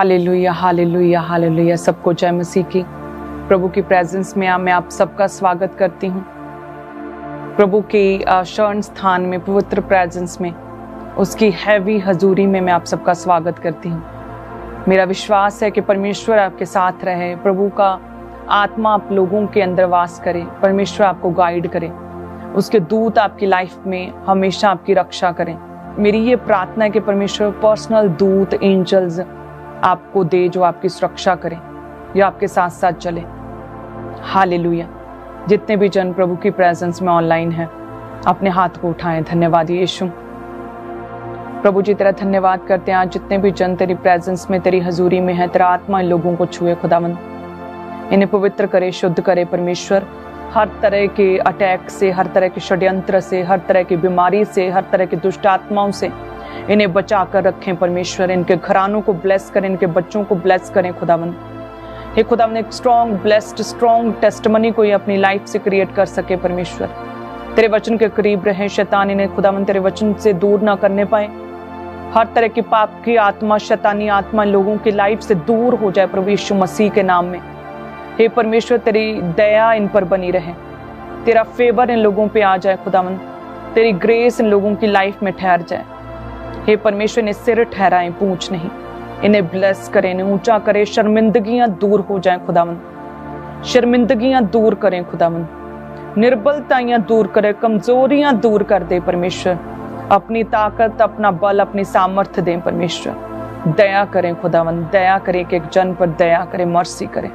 Hallelujah hallelujah hallelujah. सबको जय मसीह की। प्रभु की प्रेजेंस में मैं आप सबका स्वागत करती हूँ। प्रभु के शरण स्थान में, पवित्र प्रेजेंस में, उसकी हैवी हजूरी में मैं आप सबका स्वागत करती हूँ। मेरा विश्वास है कि परमेश्वर आपके साथ रहे, प्रभु का आत्मा आप लोगों के अंदर वास करे, परमेश्वर आपको गाइड करे, उसके दूत आपकी लाइफ में हमेशा आपकी रक्षा करें। मेरी ये प्रार्थना है कि परमेश्वर पर्सनल दूत, एंजल्स आपको दे जो आपकी सुरक्षा करें, जो आपके साथ साथ चले। हालेलुया। जितने भी जन प्रभु की प्रेजेंस में ऑनलाइन हैं, अपने हाथ को उठाएं। धन्यवाद यीशु। प्रभु जी तेरा धन्यवाद करते हैं। आज जितने भी जन तेरी प्रेजेंस में, तेरी हजूरी में है, तेरा आत्मा इन लोगों को छुए खुदावंद, इन्हें पवित्र करे, शुद्ध करे परमेश्वर। हर तरह के अटैक से, हर तरह के षड्यंत्र से, हर तरह की बीमारी से, हर तरह की दुष्ट आत्माओं से इन्हें बचा कर रखें परमेश्वर। इनके घरानों को ब्लेस करें, इनके बच्चों को ब्लेस करें खुदावंद। हे खुदावंद, एक स्ट्रॉन्ग ब्लेस्ड स्ट्रॉन्ग टेस्टिमनी को ये अपनी लाइफ से क्रिएट कर सके परमेश्वर। तेरे वचन के करीब रहे, शैतान इन्हें खुदावंद तेरे वचन से दूर ना करने पाए। हर तरह की पाप की आत्मा, शैतानी आत्मा लोगों की लाइफ से दूर हो जाए प्रभु यीशु मसीह के नाम में। हे परमेश्वर, तेरी दया इन पर बनी रहे, तेरा फेवर इन लोगों पे आ जाए खुदावंद, तेरी ग्रेस इन लोगों की लाइफ में ठहर जाए। हे परमेश्वर, इन्हें सिर ठहराएं, पूंछ नहीं। इन्हें ब्लेस करें, इन्हें ऊंचा करें। शर्मिंदगियां दूर हो जाएं खुदावंद, शर्मिंदगियां दूर करें खुदावंद, निर्बलताइयां दूर करें, कमजोरियां दूर कर दे परमेश्वर। अपनी ताकत, अपना बल, अपनी सामर्थ्य दें परमेश्वर। दया करें खुदावंद, दया करें कि एक जन पर दया करें, मर्सी करें,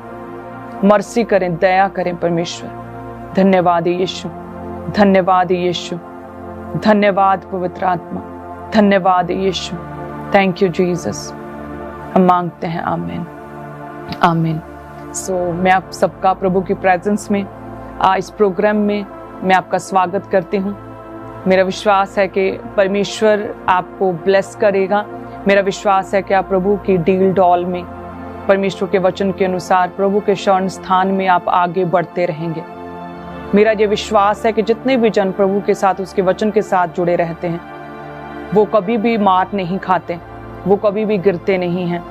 मर्सी करें, दया करें परमेश्वर। धन्यवाद यीशु, धन्यवाद यीशु, धन्यवाद पवित्र आत्मा, धन्यवाद यीशु। Thank you Jesus. हम मांगते हैं आमीन, आमीन। मैं आप सबका प्रभु की प्रेजेंस में, इस प्रोग्राम में मैं आपका स्वागत करती हूँ। मेरा विश्वास है कि परमेश्वर आपको ब्लेस करेगा। मेरा विश्वास है कि आप प्रभु की डील डॉल में, परमेश्वर के वचन के अनुसार, प्रभु के शरण स्थान में आप आगे बढ़ते रहेंगे। मेरा ये विश्वास है कि जितने भी जन प्रभु के साथ, उसके वचन के साथ जुड़े रहते हैं, वो कभी भी मार नहीं खाते, वो कभी भी गिरते नहीं हैं।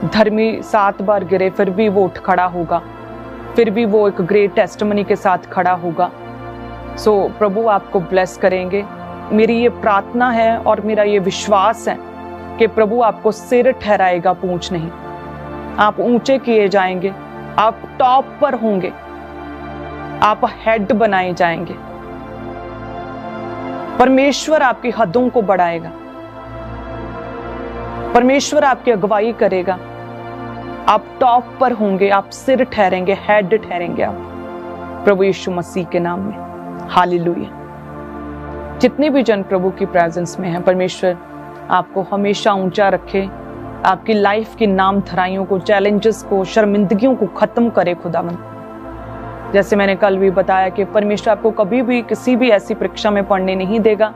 धर्मी 7 बार गिरे फिर भी वो उठ खड़ा होगा, फिर भी वो एक ग्रेट टेस्टिमनी के साथ खड़ा होगा। प्रभु आपको ब्लेस करेंगे। मेरी ये प्रार्थना है और मेरा ये विश्वास है कि प्रभु आपको सिर ठहराएगा, पूंछ नहीं। आप ऊंचे किए जाएंगे, आप टॉप पर होंगे, आप हेड बनाए जाएंगे। परमेश्वर आपकी हदों को बढ़ाएगा, परमेश्वर आपकी अगुवाई करेगा। आप टॉप पर होंगे, आप सिर ठहरेंगे, हेड ठहरेंगे आप, प्रभु यीशु मसीह के नाम में। हालेलुया। जितने भी जन प्रभु की प्रेजेंस में हैं, परमेश्वर आपको हमेशा ऊंचा रखे, आपकी लाइफ की नाम धराइयों को, चैलेंजेस को, शर्मिंदगियों को खत्म करे खुदावंद। जैसे मैंने कल भी बताया कि परमेश्वर आपको कभी भी किसी भी ऐसी परीक्षा में पड़ने नहीं देगा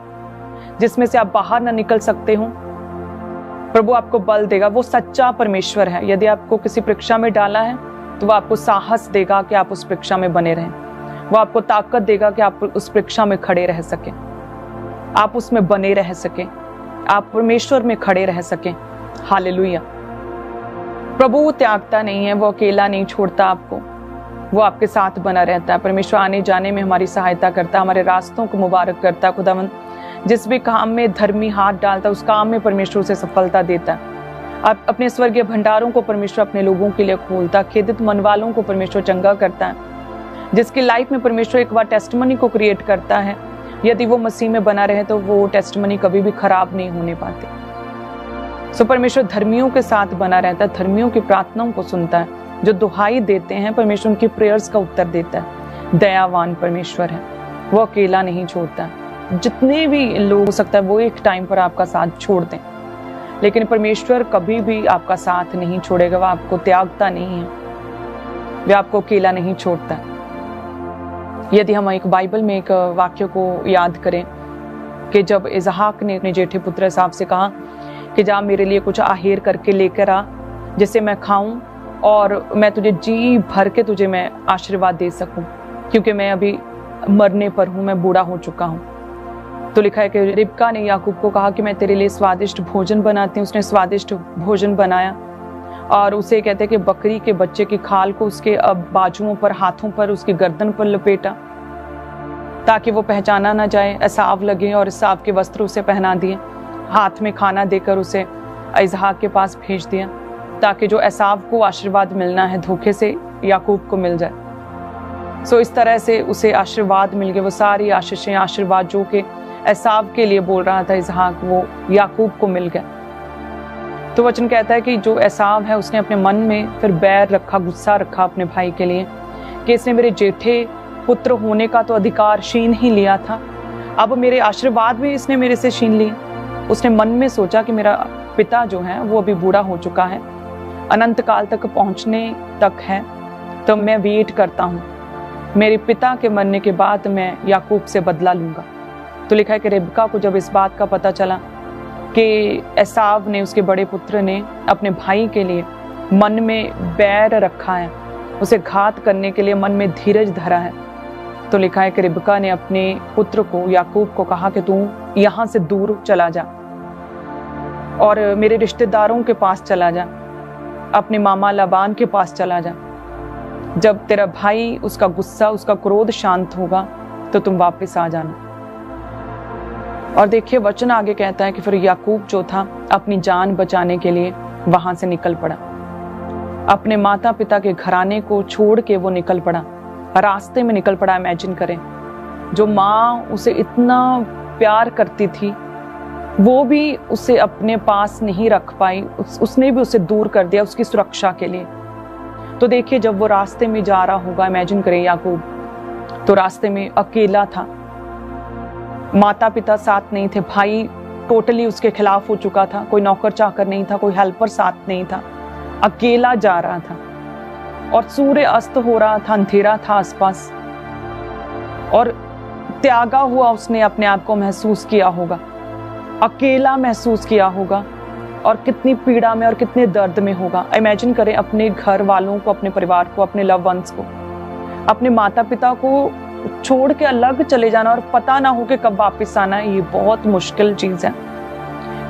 जिसमें से आप बाहर ना निकल सकते हो। प्रभु आपको बल देगा, वो सच्चा परमेश्वर है। यदि आपको किसी परीक्षा में डाला है तो वो आपको साहस देगा कि आप उस परीक्षा में बने रहें। वो आपको ताकत देगा कि आप उस परीक्षा में खड़े रह सकें, आप उसमें बने रह सकें, आप परमेश्वर में खड़े रह सकें। हालेलुया। प्रभु त्यागता नहीं है, वो अकेला नहीं छोड़ता आपको, वो आपके साथ बना रहता है। परमेश्वर आने जाने में हमारी सहायता करता है, हमारे रास्तों को मुबारक करता है खुदावंद। जिस भी काम में धर्मी हाथ डालता है, उस काम में परमेश्वर उसे सफलता देता है। आप अपने स्वर्गीय भंडारों को परमेश्वर अपने लोगों के लिए खोलता है। खेदित मन वालों को परमेश्वर चंगा करता है। जिसकी लाइफ में परमेश्वर एक बार टेस्टिमनी को क्रिएट करता है, यदि वो मसीह में बना रहे तो वो टेस्टिमनी कभी भी खराब नहीं होने पाती। परमेश्वर धर्मियों के साथ बना रहता है, धर्मियों की प्रार्थनाओं को सुनता है। जो दुहाई देते हैं, परमेश्वर उनकी प्रेयर्स का उत्तर देता है। दयावान परमेश्वर है, वो अकेला नहीं छोड़ता। जितने भी लोग हो सकता है वो एक टाइम पर आपका साथ छोड़ दें, लेकिन परमेश्वर कभी भी आपका साथ नहीं छोड़ेगा। वो आपको त्यागता नहीं है, वो आपको अकेला नहीं छोड़ता। यदि हम एक बाइबल में एक वाक्य को याद करें कि जब इसहाक ने अपने जेठे पुत्र एसाव से कहा कि जा मेरे लिए कुछ आहेर करके लेकर आ, जिसे मैं खाऊं और मैं तुझे जी भर के तुझे मैं आशीर्वाद दे सकूं, क्योंकि मैं अभी मरने पर हूं, मैं बूढ़ा हो चुका हूं। तो लिखा है कि रिबका ने याकूब को कहा कि मैं तेरे लिए स्वादिष्ट भोजन बनाती हूँ। उसने स्वादिष्ट भोजन बनाया और उसे कहते हैं कि बकरी के बच्चे की खाल को उसके बाजुओं पर, हाथों पर, उसकी गर्दन पर लपेटा ताकि वो पहचाना ना जाए, एसाव लगे, और एसाव के वस्त्र उसे पहना दिए। हाथ में खाना देकर उसे इसहाक के पास भेज दिया ताकि जो एसाव को आशीर्वाद मिलना है धोखे से याकूब को मिल जाए। सो इस तरह से उसे आशीर्वाद मिल गए, वो सारी आशीषें, आशीर्वाद जो कि एसाव के लिए बोल रहा था इसहाक, वो याकूब को मिल गए। तो वचन कहता है कि जो एसाव है उसने अपने मन में फिर बैर रखा, गुस्सा रखा अपने भाई के लिए कि इसने मेरे जेठे पुत्र होने का तो अधिकार छीन ही लिया था, अब मेरे आशीर्वाद भी इसने मेरे से छीन लिए। उसने मन में सोचा कि मेरा पिता जो है वो अभी बूढ़ा हो चुका है, अनंत काल तक पहुंचने तक है, तो मैं वेट करता हूँ, मेरे पिता के मरने के बाद मैं याकूब से बदला लूंगा। तो लिखा है कि रिबका को जब इस बात का पता चला कि एसाव ने, उसके बड़े पुत्र ने अपने भाई के लिए मन में बैर रखा है, उसे घात करने के लिए मन में धीरज धरा है, तो लिखा है कि रिबका ने अपने पुत्र को, याकूब को कहा कि तू यहाँ से दूर चला जा और मेरे रिश्तेदारों के पास चला जा, अपने मामा लाबान के पास चला जा। जब तेरा भाई, उसका गुस्सा, उसका क्रोध शांत होगा तो तुम वापस आ जाना। और देखिए वचन आगे कहता है कि फिर याकूब जो था अपनी जान बचाने के लिए वहां से निकल पड़ा, अपने माता पिता के घराने को छोड़ के वो निकल पड़ा, रास्ते में निकल पड़ा। इमेजिन करें, जो माँ उसे इतना प्यार करती थी वो भी उसे अपने पास नहीं रख पाई, उसने भी उसे दूर कर दिया उसकी सुरक्षा के लिए। तो देखिए जब वो रास्ते में जा रहा होगा, इमेजिन करें याकूब तो रास्ते में अकेला था, माता पिता साथ नहीं थे, भाई टोटली उसके खिलाफ हो चुका था, कोई नौकर चाकर नहीं था, कोई हेल्पर साथ नहीं था, अकेला जा रहा था और सूर्य अस्त हो रहा था, अंधेरा था आसपास और त्यागा हुआ उसने अपने आप को महसूस किया होगा, अकेला महसूस किया होगा और कितनी पीड़ा में और कितने दर्द में होगा। इमेजिन करें अपने घर वालों को, अपने परिवार को, अपने लव वंस को, अपने माता पिता को छोड़ के अलग चले जाना और पता ना हो कि कब वापस आना है। ये बहुत मुश्किल चीज है,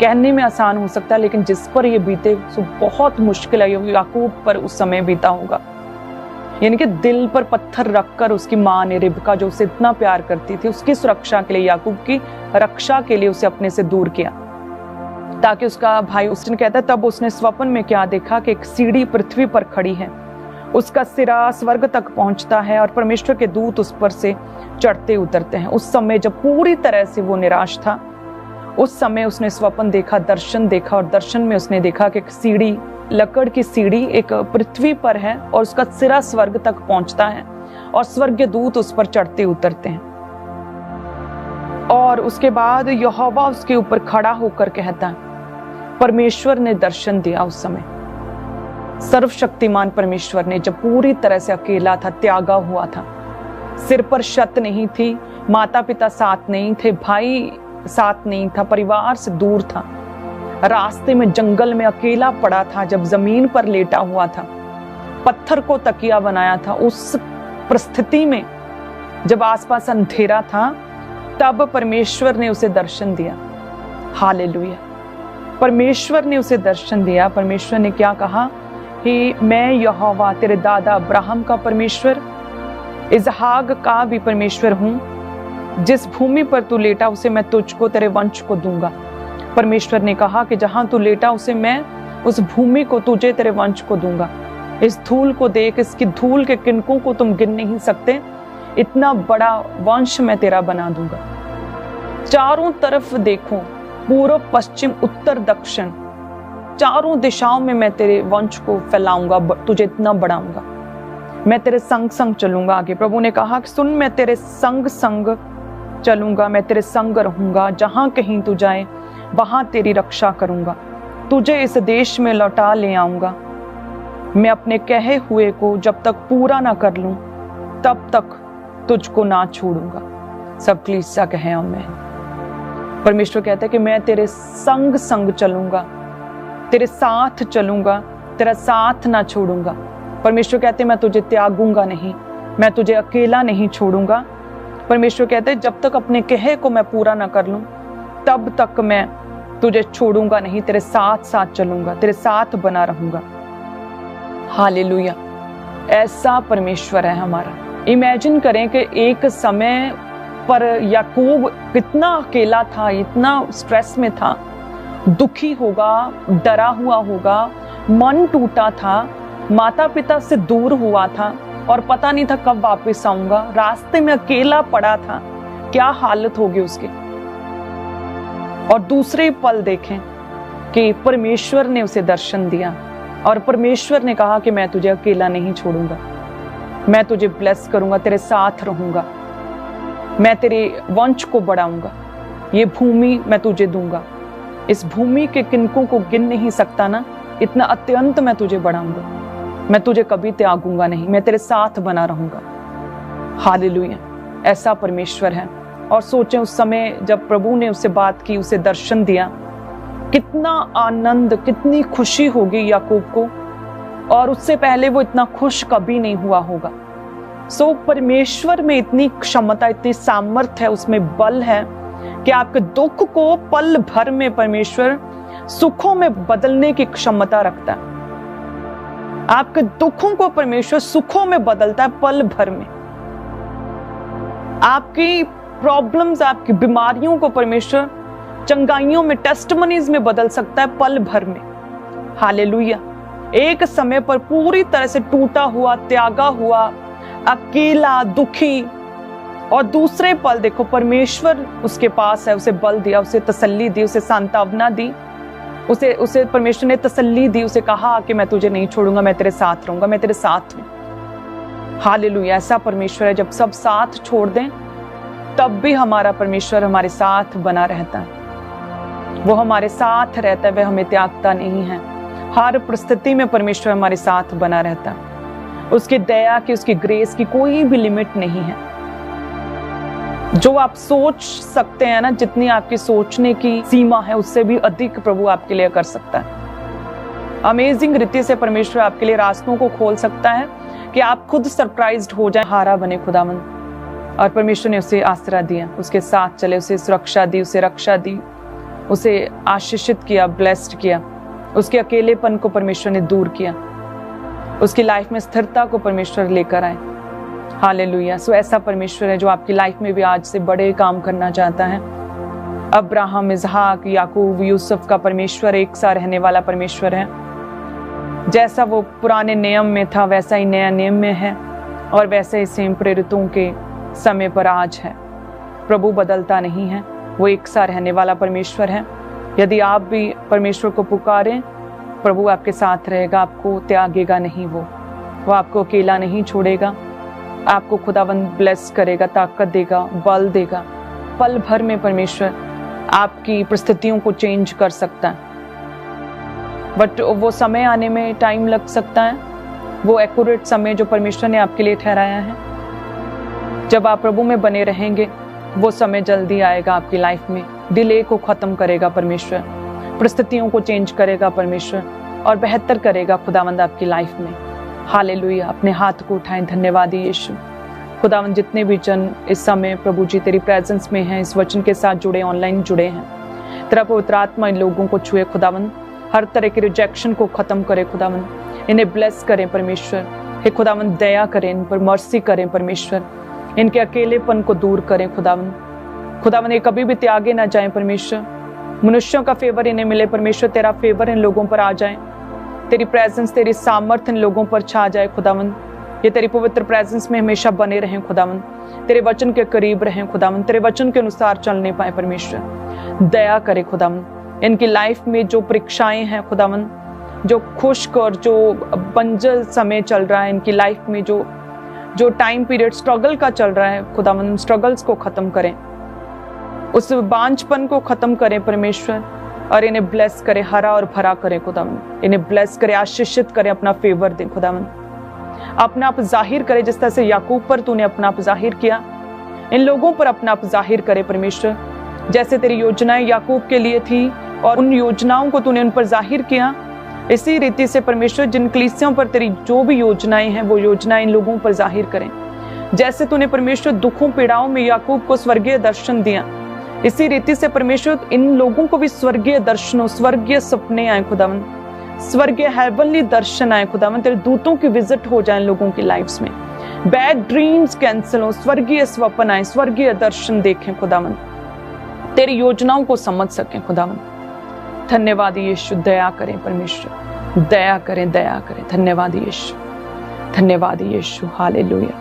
कहने में आसान हो सकता है लेकिन जिस पर ये बीते तो बहुत मुश्किल है। याकूब पर उस समय बीता होगा, यानी कि दिल पर पत्थर रखकर उसकी माँ ने, रिबका जो उसे इतना प्यार करती थी, उसकी सुरक्षा के लिए, याकूब की रक्षा के लिए उसे अपने से दूर किया ताकि उसका भाई, उसने कहता है तब उसने स्वप्न में क्या देखा कि एक सीढ़ी पृथ्वी पर खड़ी है, उसका सिरा स्वर्ग तक पहुंचता है और परमेश्वर के दूत उस पर से चढ़ते उतरते हैं। उस समय जब पूरी तरह से वो निराश था, उस समय उसने स्वप्न देखा, दर्शन देखा और दर्शन में उसने देखा कि एक सीढ़ी, लकड़ की सीढ़ी एक पृथ्वी पर है और उसका सिरा स्वर्ग तक पहुंचता है और स्वर्गीय दूत उस पर चढ़ते उतरते हैं। और उसके बाद यहोवा उसके ऊपर खड़ा होकर कहता है, परमेश्वर ने दर्शन दिया उस समय, सर्वशक्तिमान परमेश्वर ने, जब पूरी तरह से अकेला था, त्यागा हुआ था, सिर पर छत नहीं थी, माता पिता साथ नहीं थे, भाई साथ नहीं था, परिवार से दूर था, रास्ते में जंगल में अकेला पड़ा था, जब जमीन पर लेटा हुआ था, पत्थर को तकिया बनाया था, उस परिस्थिति में जब आसपास अंधेरा था तब परमेश्वर ने उसे दर्शन दिया। हालेलुया, परमेश्वर ने उसे दर्शन दिया। परमेश्वर ने क्या कहा कि मैं यहोवा तेरे दादा अब्राहम का परमेश्वर, इसहाक का भी परमेश्वर हूं, जिस भूमि पर तू लेटा उसे मैं तुझको, तेरे वंश को दूंगा। परमेश्वर ने कहा कि जहां तू लेटा उसे मैं, उस भूमि को तुझे, तेरे वंश को दूंगा। इस धूल को देख, इसकी धूल के किनकों को तुम गिन नहीं सकते, इतना बड़ा वंश मैं तेरा बना दूंगा। चारों तरफ देखो, पूर्व पश्चिम उत्तर दक्षिण, चारों दिशाओं में मैं तेरे वंश को फैलाऊंगा, तुझे इतना बढ़ाऊंगा, मैं तेरे संग संग चलूंगा। आगे प्रभु ने कहा कि सुन, मैं तेरे संग संग चलूंगा, मैं तेरे संग रहूंगा, जहां कहीं तू जाए वहां तेरी रक्षा करूंगा, तुझे इस देश में लौटा ले आऊंगा। मैं अपने कहे हुए को जब तक पूरा ना कर लूं तब तक तुझको ना छोड़ूंगा। सब कलीसिया कहे आमीन। परमेश्वर कहता है कि मैं तेरे संग संग चलूंगा, तेरे साथ चलूंगा, तेरा साथ ना छोड़ूंगा। परमेश्वर कहते हैं मैं तुझे त्यागूंगा नहीं, मैं तुझे अकेला नहीं छोड़ूंगा। परमेश्वर कहते हैं जब तक अपने कहे को मैं पूरा ना कर लूं तब तक मैं तुझे छोड़ूंगा नहीं, तेरे साथ साथ चलूंगा, तेरे साथ बना रहूंगा। हालेलुया। ऐसा परमेश्वर है हमारा। इमेजिन करें कि एक समय पर याकूब कितना अकेला था, इतना स्ट्रेस में था, दुखी होगा, डरा हुआ होगा, मन टूटा था, माता पिता से दूर हुआ था और पता नहीं था कब वापस आऊंगा, रास्ते में अकेला पड़ा था, क्या हालत होगी उसकी। और दूसरे पल देखें कि परमेश्वर ने उसे दर्शन दिया और परमेश्वर ने कहा कि मैं तुझे अकेला नहीं छोड़ूंगा, मैं तुझे ब्लेस करूंगा, तेरे साथ रहूंगा, मैं तेरे वंश को बढ़ाऊंगा, ये भूमि मैं तुझे दूंगा, इस भूमि के किनकों को गिन नहीं सकता ना, इतना अत्यंत मैं तुझे बढ़ाऊंगा, मैं तुझे कभी त्यागूंगा नहीं, मैं तेरे साथ बना रहूंगा। हालेलुया। ऐसा परमेश्वर है। और सोचें उस समय जब प्रभु ने उससे बात की, उसे दर्शन दिया, कितना आनंद, कितनी खुशी होगी याकूब को, और उससे पहले वो इतना खुश कभी नहीं हुआ होगा। परमेश्वर में इतनी क्षमता, इतनी सामर्थ्य है, उसमें बल है कि आपके दुख को पल भर में परमेश्वर सुखों में बदलने की क्षमता रखता है। आपके दुखों को परमेश्वर सुखों में बदलता है पल भर में। आपकी प्रॉब्लम्स, आपकी बीमारियों को परमेश्वर चंगाइयों में, टेस्टिमनीज में बदल सकता है पल भर में। हालेलुया। एक समय पर पूरी तरह से टूटा हुआ, त्यागा हुआ, अकेला, दुखी, और दूसरे पल देखो परमेश्वर उसके पास है, उसे बल दिया, उसे तसल्ली दी, उसे सांत्वना दी, उसे परमेश्वर ने तसल्ली दी, उसे कहा कि मैं तुझे नहीं छोड़ूंगा, मैं तेरे साथ रहूंगा, मैं तेरे साथ हूं। हालेलुया। ऐसा परमेश्वर है, जब सब साथ छोड़ दें तब भी हमारा परमेश्वर हमारे साथ बना रहता है, वो हमारे साथ रहता है, वह हमें त्यागता नहीं है। हर परिस्थिति में परमेश्वर हमारे साथ बना रहता है। उसकी दया की, उसकी ग्रेस की कोई भी लिमिट नहीं है। जो आप सोच सकते हैं ना, जितनी आपकी सोचने की सीमा है, उससे भी अधिक प्रभु आपके लिए कर सकता है। अमेजिंग रीति से परमेश्वर आपके लिए रास्तों को खोल सकता है कि आप खुद सरप्राइज्ड हो जाए, हारा बने खुदावंद। और परमेश्वर ने उसे आसरा दिया, उसके साथ चले, उसे सुरक्षा दी, उसे रक्षा दी, उसे आशीषित किया, ब्लेस्ड किया। उसके अकेलेपन को परमेश्वर ने दूर किया, उसकी लाइफ में स्थिरता को परमेश्वर लेकर आए। हालेलुया। ऐसा परमेश्वर है जो आपकी लाइफ में भी आज से बड़े काम करना चाहता है। अब्राहम, इसहाक, याकूब, यूसुफ का परमेश्वर एक सा रहने वाला परमेश्वर है। जैसा वो पुराने नियम में था वैसा ही नया नियम में है, और वैसे ही सेम प्रेरितों के समय पर आज है। प्रभु बदलता नहीं है, वो एक सा रहने वाला परमेश्वर है। यदि आप भी परमेश्वर को पुकारें, प्रभु आपके साथ रहेगा, आपको त्यागेगा नहीं, वो आपको अकेला नहीं छोड़ेगा। आपको खुदावंद ब्लेस करेगा, ताकत देगा, बल देगा। पल भर में परमेश्वर आपकी परिस्थितियों को चेंज कर सकता है, बट वो समय आने में टाइम लग सकता है। वो एक्यूरेट समय जो परमेश्वर ने आपके लिए ठहराया है, जब आप प्रभु में बने रहेंगे, वो समय जल्दी आएगा आपकी लाइफ में। डिले को खत्म करेगा परमेश्वर, परिस्थितियों को चेंज करेगा परमेश्वर, और बेहतर करेगा खुदावंद आपकी लाइफ में। हालेलुया। अपने हाथ को उठाएं। धन्यवाद यीशु। खुदावंद, जितने भी जन इस समय प्रभु जी तेरी प्रेजेंस में हैं, इस वचन के साथ जुड़े, ऑनलाइन जुड़े हैं, तेरा पवित्र आत्मा इन लोगों को छुए खुदावंद, हर तरह के रिजेक्शन को खत्म करे खुदावंद, इन्हें ब्लेस करें परमेश्वर। हे खुदावंद, दया करें, इन पर मर्सी करें परमेश्वर, इनके अकेलेपन को दूर करें खुदावंद, ये कभी भी त्यागे ना जाएं परमेश्वर। मनुष्यों का फेवर इन्हें मिले परमेश्वर, तेरा फेवर इन लोगों पर आ जाए, तेरी प्रेजेंस, तेरी सामर्थ्य इन लोगों पर छा जाए खुदावंद। ये तेरी पवित्र प्रेजेंस में हमेशा बने रहें खुदावंद, तेरे वचन के करीब रहें खुदावंद, तेरे वचन के अनुसार चलने पाए परमेश्वर। दया करे खुदावंद, इनकी लाइफ में जो परीक्षाएं हैं खुदावंद, जो खुश्क और जो बंजर समय चल रहा है इनकी लाइफ में, जो टाइम पीरियड स्ट्रगल का चल रहा है खुदावंद, स्ट्रगल्स को खत्म करें, उस बांझपन को खत्म करें परमेश्वर, और इन्हें ब्लेस करे, हरा और भरा करे खुदावंद, इन्हें ब्लेस करे, आशीषित करे, अपना फेवर दे खुदावंद, अपना आप जाहिर करे। जिस तरह से याकूब पर तूने अपना आप जाहिर किया, इन लोगों पर अपना आप जाहिर करे परमेश्वर। जैसे तेरी योजनाएं याकूब के लिए थी और उन योजनाओं को तूने उन पर जाहिर किया, इसी रीति से परमेश्वर जिन कलीसियों पर तेरी जो भी योजनाएं हैं, वो योजनाएं इन लोगों पर जाहिर करें। जैसे तूने परमेश्वर दुखों पीड़ाओं में याकूब को स्वर्गीय दर्शन दिया, इसी रीति से परमेश्वर इन लोगों को भी स्वर्गीय दर्शनों, स्वर्गीय सपने आए खुदावंद, स्वर्गीय हेवनली दर्शन आए खुदावन, तेरे दूतों की विजिट हो जाए लोगों की लाइफ्स में, बैड ड्रीम्स कैंसिल हो, स्वर्गीय स्वप्न आए, स्वर्गीय दर्शन देखें खुदावन, तेरी योजनाओं को समझ सकें खुदावन। धन्यवाद यीशु, दया करें परमेश्वर, दया करें, दया करें। धन्यवाद यीशु, धन्यवाद यीशु, हालेलुया,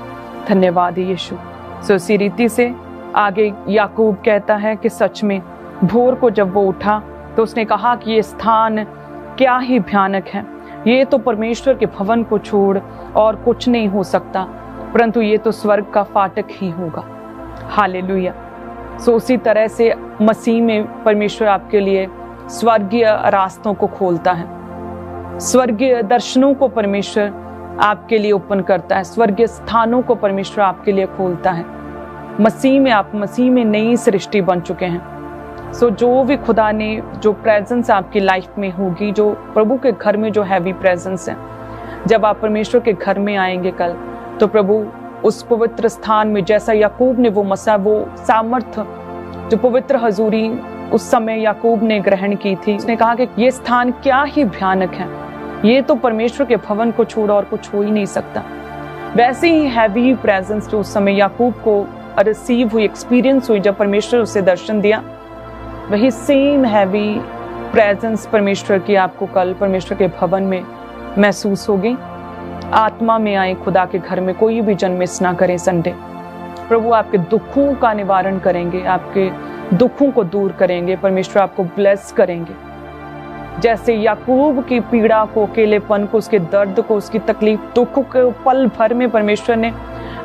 धन्यवाद यीशु। सो इसी रीति से आगे याकूब कहता है कि सच में भोर को जब वो उठा तो उसने कहा कि ये स्थान क्या ही भयानक है, ये तो परमेश्वर के भवन को छोड़ और कुछ नहीं हो सकता, परंतु ये तो स्वर्ग का फाटक ही होगा। हालेलुया। सो उसी तरह से मसीह में परमेश्वर आपके लिए स्वर्गीय रास्तों को खोलता है, स्वर्गीय दर्शनों को परमेश्वर आपके लिए ओपन करता है, स्वर्गीय स्थानों को परमेश्वर आपके लिए खोलता है। मसीह में आप मसीह में नई सृष्टि बन चुके हैं। सो जो भी खुदा ने जो प्रेजेंस आपकी लाइफ में होगी, जो प्रभु के घर में जो हैवी प्रेजेंस है, जब आप परमेश्वर के घर में आएंगे कल, तो प्रभु उस पवित्र स्थान में जैसा याकूब ने वो मसा, वो सामर्थ, जो पवित्र हजूरी उस समय याकूब ने ग्रहण की थी, उसने कहा कि ये स्थान क्या ही भयानक है, ये तो परमेश्वर के भवन को छोड़ और कुछ हो ही नहीं सकता। वैसे ही हैवी प्रेजेंस जो उस समय याकूब को रिसीव हुई, एक्सपीरियंस हुई जब परमेश्वर उसे दर्शन दिया, वही सेम हैवी प्रेजेंस परमेश्वर की आपको कल परमेश्वर के भवन में महसूस होगी। आत्मा में आए खुदा के घर में, कोई भी जन मिस ना करें संडे। प्रभु आपके दुखों का निवारण करेंगे, आपके दुखों को दूर करेंगे, परमेश्वर आपको ब्लेस करेंगे। जैसे याकूब की पीड़ा को, अकेलेपन को, उसके दर्द को, उसकी तकलीफ, दुख को पल भर में परमेश्वर ने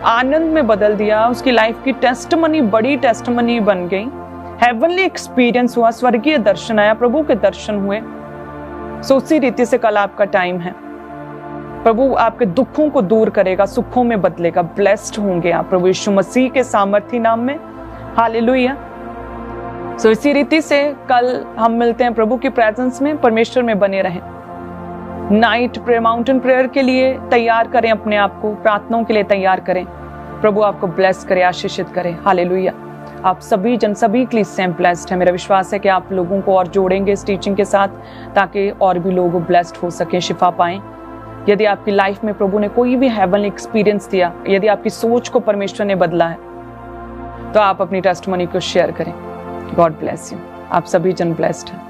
आनंद में बदल दिया, उसकी लाइफ की टेस्टमनी बड़ी टेस्टमनी बन गई, हेवनली एक्सपीरियंस हुआ, स्वर्गीय दर्शन आया, प्रभु के दर्शन हुए। सो उसी रीति से कल आपका टाइम है। प्रभु आपके दुखों को दूर करेगा, सुखों में बदलेगा, ब्लेस्ड होंगे आप प्रभु यीशु मसीह के सामर्थी नाम में। हालेलुया। सो इसी रीति से कल हम मिलते हैं प्रभु की प्रेजेंस में। परमेश्वर में बने रहें। नाइट प्रेयर, माउंटेन प्रेयर के लिए तैयार करें अपने आप को, प्रार्थनाओं के लिए तैयार करें। प्रभु आपको ब्लेस करे, आशीषित करे। हालेलुया। आप सभी जन, सभी क्लीसियां ब्लेस्ड है। मेरा विश्वास है कि आप लोगों को और जोड़ेंगे इस टीचिंग के साथ, ताकि और भी लोग ब्लेस्ड हो सके, शिफा पाएं। यदि आपकी लाइफ में प्रभु ने कोई भी हेवनली एक्सपीरियंस दिया, यदि आपकी सोच को परमेश्वर ने बदला है, तो आप अपनी टेस्टमनी को शेयर करें। God bless you. आप सभी जन ब्लेस्ड हैं।